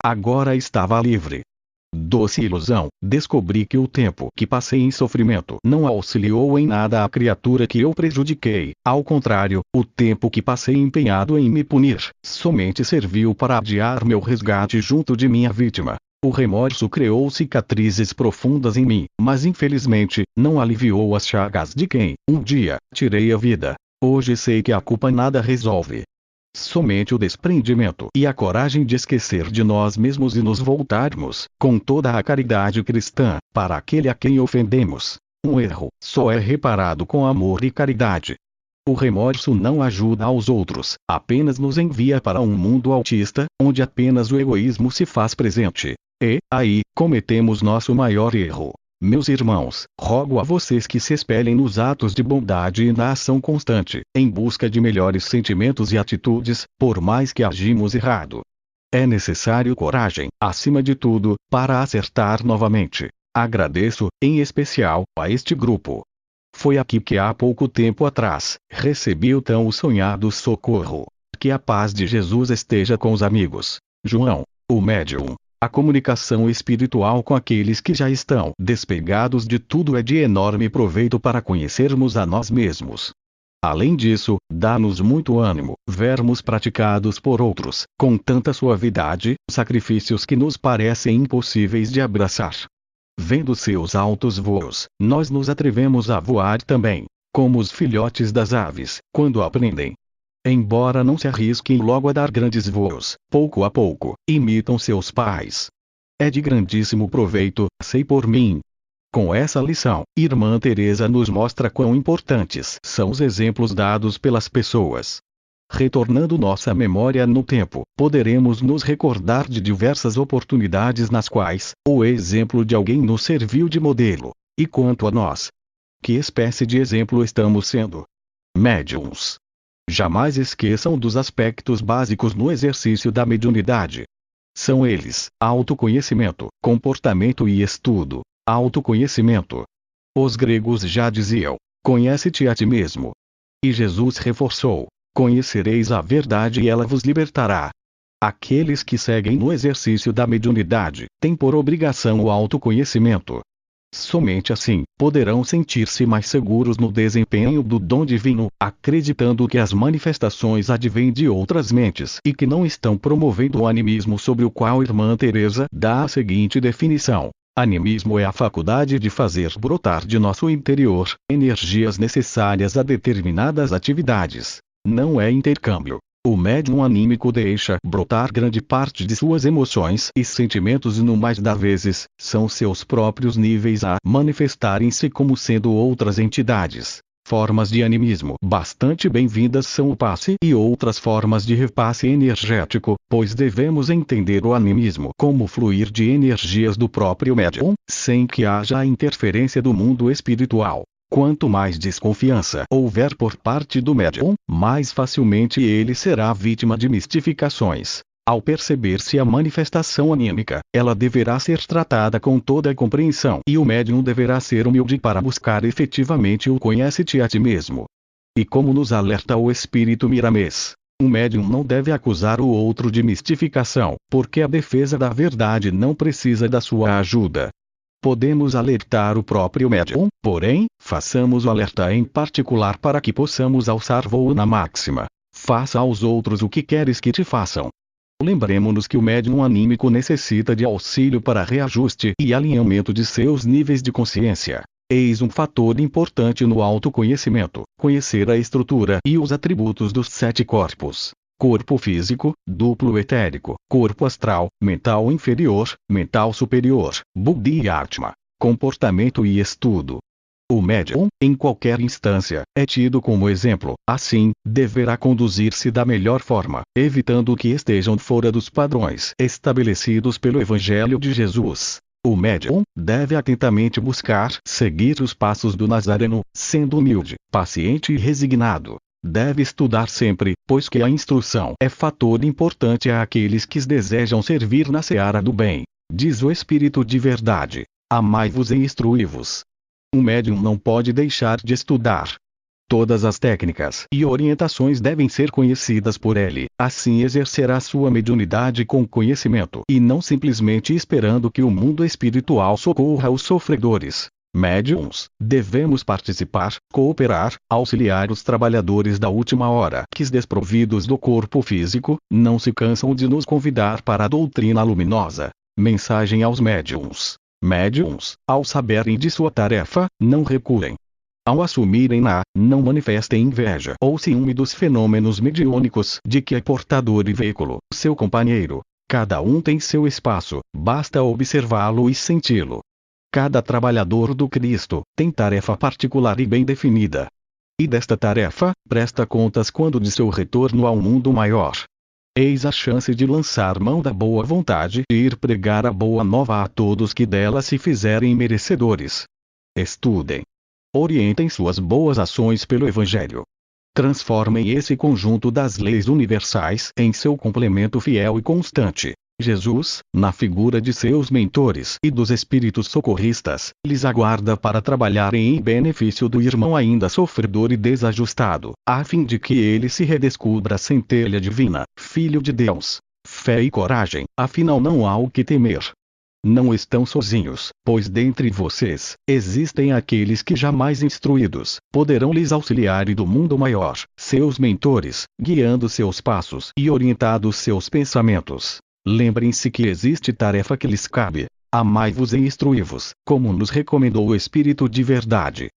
Agora estava livre. Doce ilusão, descobri que o tempo que passei em sofrimento não auxiliou em nada a criatura que eu prejudiquei, ao contrário, o tempo que passei empenhado em me punir, somente serviu para adiar meu resgate junto de minha vítima. O remorso criou cicatrizes profundas em mim, mas infelizmente, não aliviou as chagas de quem, um dia, tirei a vida. Hoje sei que a culpa nada resolve. Somente o desprendimento e a coragem de esquecer de nós mesmos e nos voltarmos, com toda a caridade cristã, para aquele a quem ofendemos. Um erro só é reparado com amor e caridade. O remorso não ajuda aos outros, apenas nos envia para um mundo autista, onde apenas o egoísmo se faz presente. E, aí, cometemos nosso maior erro. Meus irmãos, rogo a vocês que se espelhem nos atos de bondade e na ação constante, em busca de melhores sentimentos e atitudes, por mais que agimos errado. É necessário coragem, acima de tudo, para acertar novamente. Agradeço, em especial, a este grupo. Foi aqui que há pouco tempo atrás, recebi o tão sonhado socorro. Que a paz de Jesus esteja com os amigos. João, o médium. A comunicação espiritual com aqueles que já estão despegados de tudo é de enorme proveito para conhecermos a nós mesmos. Além disso, dá-nos muito ânimo vermos praticados por outros, com tanta suavidade, sacrifícios que nos parecem impossíveis de abraçar. Vendo seus altos voos, nós nos atrevemos a voar também, como os filhotes das aves, quando aprendem. Embora não se arrisquem logo a dar grandes voos, pouco a pouco, imitam seus pais. É de grandíssimo proveito, sei por mim. Com essa lição, Irmã Teresa nos mostra quão importantes são os exemplos dados pelas pessoas. Retornando nossa memória no tempo, poderemos nos recordar de diversas oportunidades nas quais o exemplo de alguém nos serviu de modelo. E quanto a nós? Que espécie de exemplo estamos sendo? Médiuns. Jamais esqueçam dos aspectos básicos no exercício da mediunidade. São eles: autoconhecimento, comportamento e estudo. Autoconhecimento. Os gregos já diziam: conhece-te a ti mesmo. E Jesus reforçou: conhecereis a verdade e ela vos libertará. Aqueles que seguem no exercício da mediunidade têm por obrigação o autoconhecimento. Somente assim, poderão sentir-se mais seguros no desempenho do dom divino, acreditando que as manifestações advêm de outras mentes e que não estão promovendo o animismo, sobre o qual Irmã Teresa dá a seguinte definição: animismo é a faculdade de fazer brotar de nosso interior energias necessárias a determinadas atividades. Não é intercâmbio. O médium anímico deixa brotar grande parte de suas emoções e sentimentos e no mais das vezes, são seus próprios níveis a manifestarem-se como sendo outras entidades. Formas de animismo bastante bem-vindas são o passe e outras formas de repasse energético, pois devemos entender o animismo como fluir de energias do próprio médium, sem que haja a interferência do mundo espiritual. Quanto mais desconfiança houver por parte do médium, mais facilmente ele será vítima de mistificações. Ao perceber-se a manifestação anímica, ela deverá ser tratada com toda a compreensão e o médium deverá ser humilde para buscar efetivamente o conhece-te a ti mesmo. E como nos alerta o espírito Miramês, um médium não deve acusar o outro de mistificação, porque a defesa da verdade não precisa da sua ajuda. Podemos alertar o próprio médium, porém, façamos o alerta em particular para que possamos alçar voo na máxima. Faça aos outros o que queres que te façam. Lembremos-nos que o médium anímico necessita de auxílio para reajuste e alinhamento de seus níveis de consciência. Eis um fator importante no autoconhecimento: conhecer a estrutura e os atributos dos 7 corpos. Corpo físico, duplo etérico, corpo astral, mental inferior, mental superior, buddhi e atma. Comportamento e estudo. O médium, em qualquer instância, é tido como exemplo, assim, deverá conduzir-se da melhor forma, evitando que estejam fora dos padrões estabelecidos pelo Evangelho de Jesus. O médium deve atentamente buscar seguir os passos do Nazareno, sendo humilde, paciente e resignado. Deve estudar sempre, pois que a instrução é fator importante àqueles que desejam servir na seara do bem. Diz o Espírito de verdade: amai-vos e instruí-vos. Um médium não pode deixar de estudar. Todas as técnicas e orientações devem ser conhecidas por ele, assim exercerá sua mediunidade com conhecimento e não simplesmente esperando que o mundo espiritual socorra os sofredores. Médiuns, devemos participar, cooperar, auxiliar os trabalhadores da última hora que, desprovidos do corpo físico, não se cansam de nos convidar para a doutrina luminosa. Mensagem aos médiuns. Médiuns, ao saberem de sua tarefa, não recuem. Ao assumirem-na, não manifestem inveja ou ciúme dos fenômenos mediúnicos de que é portador e veículo, seu companheiro. Cada um tem seu espaço, basta observá-lo e senti-lo. Cada trabalhador do Cristo tem tarefa particular e bem definida. E desta tarefa, presta contas quando de seu retorno ao mundo maior. Eis a chance de lançar mão da boa vontade e ir pregar a boa nova a todos que dela se fizerem merecedores. Estudem. Orientem suas boas ações pelo Evangelho. Transformem esse conjunto das leis universais em seu complemento fiel e constante. Jesus, na figura de seus mentores e dos espíritos socorristas, lhes aguarda para trabalharem em benefício do irmão ainda sofredor e desajustado, a fim de que ele se redescubra centelha divina, filho de Deus. Fé e coragem, afinal não há o que temer. Não estão sozinhos, pois dentre vocês, existem aqueles que jamais instruídos, poderão lhes auxiliar e do mundo maior, seus mentores, guiando seus passos e orientando seus pensamentos. Lembrem-se que existe tarefa que lhes cabe. Amai-vos e instruí-vos, como nos recomendou o Espírito de verdade.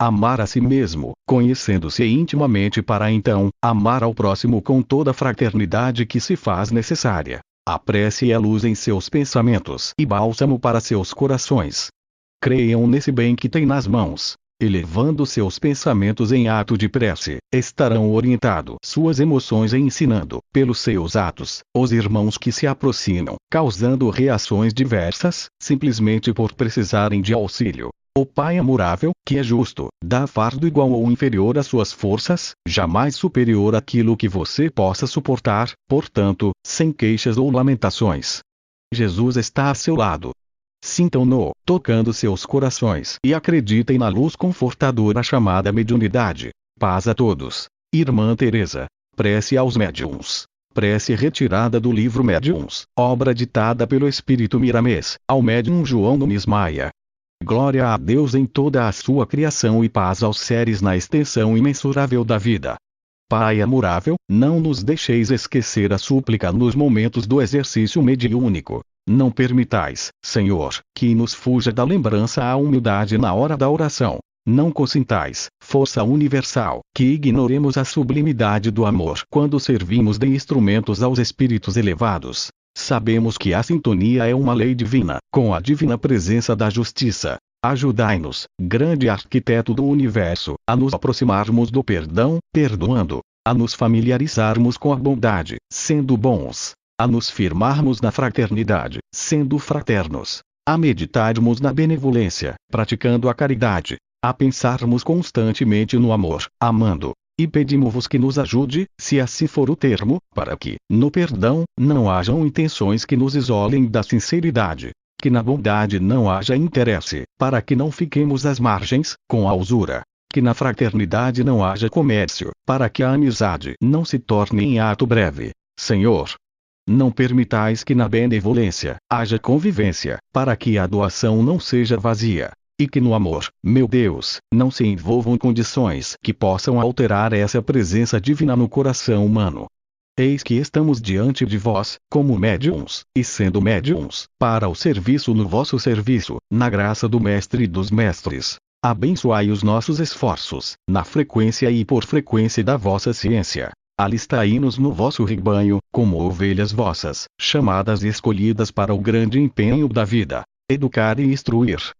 Amar a si mesmo, conhecendo-se intimamente para então, amar ao próximo com toda a fraternidade que se faz necessária. A prece é luz em seus pensamentos e bálsamo para seus corações. Creiam nesse bem que têm nas mãos. Elevando seus pensamentos em ato de prece, estarão orientando suas emoções e ensinando, pelos seus atos, os irmãos que se aproximam, causando reações diversas, simplesmente por precisarem de auxílio. O Pai amorável, que é justo, dá fardo igual ou inferior às suas forças, jamais superior àquilo que você possa suportar, portanto, sem queixas ou lamentações. Jesus está a seu lado. Sintam-no, tocando seus corações e acreditem na luz confortadora chamada mediunidade. Paz a todos. Irmã Teresa. Prece aos médiuns. Prece retirada do livro Médiuns, obra ditada pelo Espírito Miramês, ao médium João Nunes Maia. Glória a Deus em toda a sua criação e paz aos seres na extensão imensurável da vida. Pai amorável, não nos deixeis esquecer a súplica nos momentos do exercício mediúnico. Não permitais, Senhor, que nos fuja da lembrança a humildade na hora da oração. Não consintais, força universal, que ignoremos a sublimidade do amor quando servimos de instrumentos aos espíritos elevados. Sabemos que a sintonia é uma lei divina, com a divina presença da justiça. Ajudai-nos, grande arquiteto do universo, a nos aproximarmos do perdão, perdoando, a nos familiarizarmos com a bondade, sendo bons, a nos firmarmos na fraternidade, sendo fraternos, a meditarmos na benevolência, praticando a caridade, a pensarmos constantemente no amor, amando. E pedimos-vos que nos ajude, se assim for o termo, para que, no perdão, não hajam intenções que nos isolem da sinceridade. Que na bondade não haja interesse, para que não fiquemos às margens, com a usura. Que na fraternidade não haja comércio, para que a amizade não se torne em ato breve. Senhor, não permitais que na benevolência haja convivência, para que a doação não seja vazia. E que no amor, meu Deus, não se envolvam condições que possam alterar essa presença divina no coração humano. Eis que estamos diante de vós, como médiuns, e sendo médiuns, para o serviço no vosso serviço, na graça do Mestre e dos Mestres. Abençoai os nossos esforços, na frequência e por frequência da vossa ciência. Alistai-nos no vosso rebanho, como ovelhas vossas, chamadas e escolhidas para o grande empenho da vida, educar e instruir.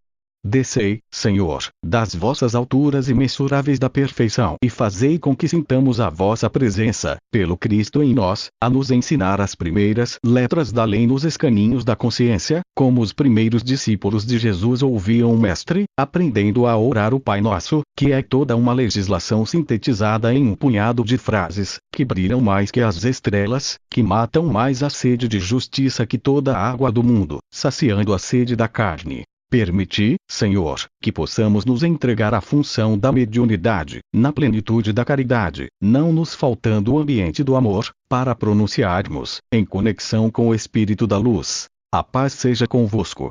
Descei, Senhor, das vossas alturas imensuráveis da perfeição e fazei com que sintamos a vossa presença, pelo Cristo em nós, a nos ensinar as primeiras letras da lei nos escaninhos da consciência, como os primeiros discípulos de Jesus ouviam o Mestre, aprendendo a orar o Pai Nosso, que é toda uma legislação sintetizada em um punhado de frases, que brilham mais que as estrelas, que matam mais a sede de justiça que toda a água do mundo, saciando a sede da carne. Permiti, Senhor, que possamos nos entregar à função da mediunidade, na plenitude da caridade, não nos faltando o ambiente do amor, para pronunciarmos, em conexão com o Espírito da Luz: a paz seja convosco.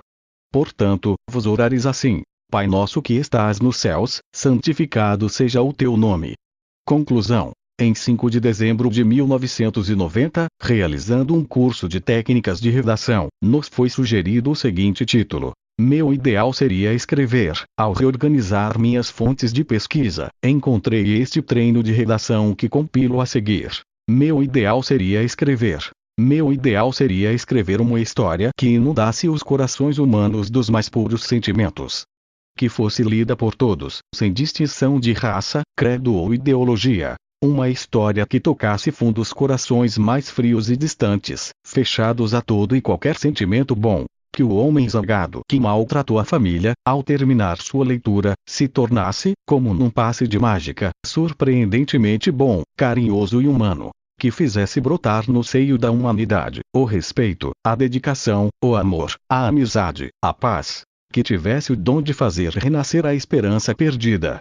Portanto, vos orareis assim: Pai nosso que estás nos céus, santificado seja o teu nome. Conclusão. Em 5 de dezembro de 1990, realizando um curso de técnicas de redação, nos foi sugerido o seguinte título: Meu ideal seria escrever. Ao reorganizar minhas fontes de pesquisa, encontrei este treino de redação que compilo a seguir. Meu ideal seria escrever. Meu ideal seria escrever uma história que inundasse os corações humanos dos mais puros sentimentos. Que fosse lida por todos, sem distinção de raça, credo ou ideologia. Uma história que tocasse fundo os corações mais frios e distantes, fechados a todo e qualquer sentimento bom. Que o homem zangado que maltratou a família, ao terminar sua leitura, se tornasse, como num passe de mágica, surpreendentemente bom, carinhoso e humano. Que fizesse brotar no seio da humanidade o respeito, a dedicação, o amor, a amizade, a paz. Que tivesse o dom de fazer renascer a esperança perdida.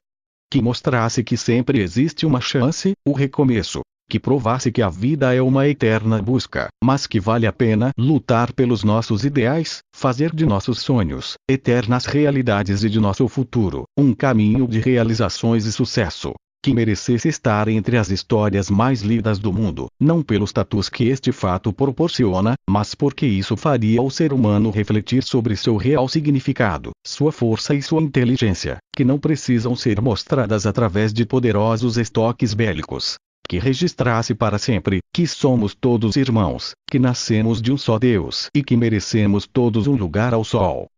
Que mostrasse que sempre existe uma chance, o recomeço. Que provasse que a vida é uma eterna busca, mas que vale a pena lutar pelos nossos ideais, fazer de nossos sonhos, eternas realidades e de nosso futuro, um caminho de realizações e sucesso. Que merecesse estar entre as histórias mais lidas do mundo, não pelo status que este fato proporciona, mas porque isso faria o ser humano refletir sobre seu real significado, sua força e sua inteligência, que não precisam ser mostradas através de poderosos estoques bélicos. Que registrasse para sempre, que somos todos irmãos, que nascemos de um só Deus e que merecemos todos um lugar ao sol.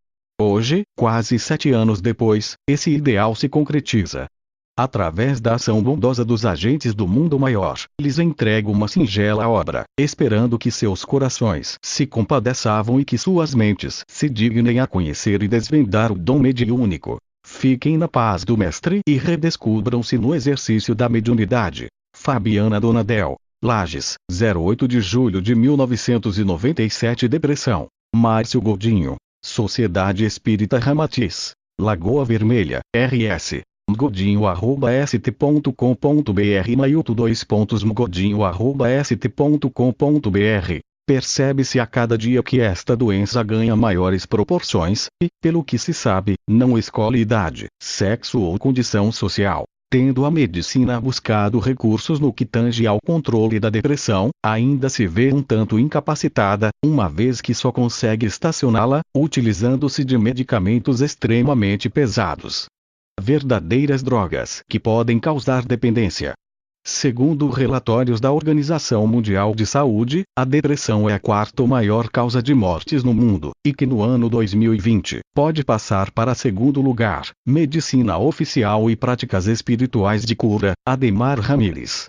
Hoje, quase 7 anos depois, esse ideal se concretiza. Através da ação bondosa dos agentes do mundo maior, lhes entrego uma singela obra, esperando que seus corações se compadeçavam e que suas mentes se dignem a conhecer e desvendar o dom mediúnico. Fiquem na paz do Mestre e redescubram-se no exercício da mediunidade. Fabiana Donadel, Lages, 08 de julho de 1997. Depressão. Márcio Godinho, Sociedade Espírita Ramatiz, Lagoa Vermelha, RS. Godinho@st.com.br Mailton Godinho@st.com.br. Percebe-se a cada dia que esta doença ganha maiores proporções, e, pelo que se sabe, não escolhe idade, sexo ou condição social. Tendo a medicina buscado recursos no que tange ao controle da depressão, ainda se vê um tanto incapacitada, uma vez que só consegue estacioná-la, utilizando-se de medicamentos extremamente pesados. Verdadeiras drogas que podem causar dependência. Segundo relatórios da Organização Mundial de Saúde, a depressão é a 4ª maior causa de mortes no mundo, e que no ano 2020, pode passar para 2º lugar. Medicina Oficial e Práticas Espirituais de Cura, Ademar Ramírez.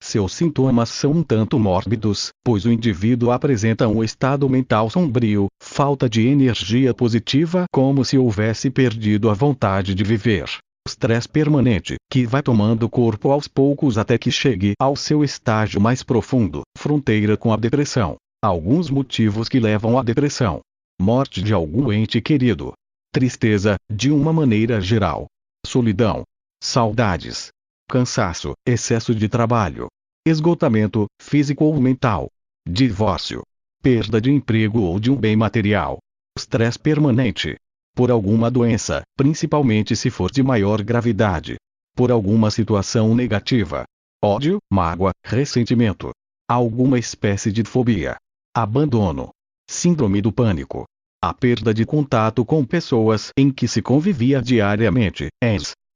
Seus sintomas são um tanto mórbidos, pois o indivíduo apresenta um estado mental sombrio, falta de energia positiva, como se houvesse perdido a vontade de viver. Estresse permanente, que vai tomando corpo aos poucos até que chegue ao seu estágio mais profundo, fronteira com a depressão. Alguns motivos que levam à depressão: morte de algum ente querido, tristeza, de uma maneira geral, solidão, saudades, cansaço, excesso de trabalho, esgotamento, físico ou mental, divórcio, perda de emprego ou de um bem material, estresse permanente. Por alguma doença, principalmente se for de maior gravidade. Por alguma situação negativa. Ódio, mágoa, ressentimento. Alguma espécie de fobia. Abandono. Síndrome do pânico. A perda de contato com pessoas em que se convivia diariamente,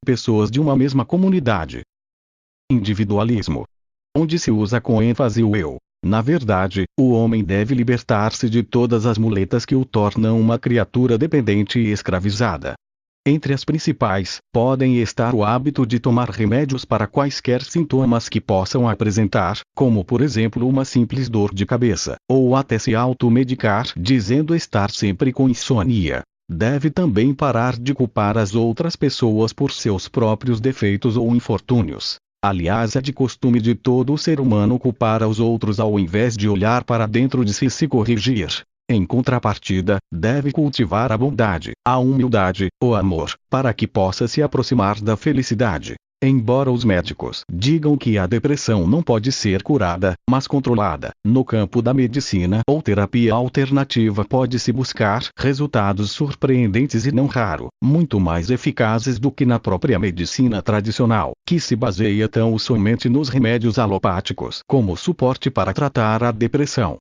pessoas de uma mesma comunidade. Individualismo. Onde se usa com ênfase o eu. Na verdade, o homem deve libertar-se de todas as muletas que o tornam uma criatura dependente e escravizada. Entre as principais, podem estar o hábito de tomar remédios para quaisquer sintomas que possam apresentar, como por exemplo uma simples dor de cabeça, ou até se automedicar dizendo estar sempre com insônia. Deve também parar de culpar as outras pessoas por seus próprios defeitos ou infortúnios. Aliás, é de costume de todo ser humano culpar aos outros ao invés de olhar para dentro de si e se corrigir. Em contrapartida, deve cultivar a bondade, a humildade, o amor, para que possa se aproximar da felicidade. Embora os médicos digam que a depressão não pode ser curada, mas controlada, no campo da medicina ou terapia alternativa pode-se buscar resultados surpreendentes e não raro, muito mais eficazes do que na própria medicina tradicional, que se baseia tão somente nos remédios alopáticos como suporte para tratar a depressão.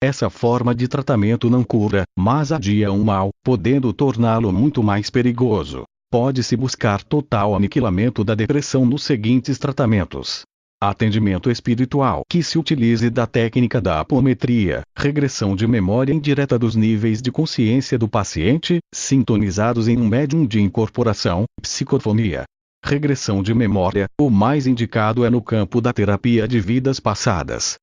Essa forma de tratamento não cura, mas adia um mal, podendo torná-lo muito mais perigoso. Pode-se buscar total aniquilamento da depressão nos seguintes tratamentos: atendimento espiritual, que se utilize da técnica da apometria, regressão de memória indireta dos níveis de consciência do paciente, sintonizados em um médium de incorporação, psicofonia. Regressão de memória, o mais indicado é no campo da terapia de vidas passadas,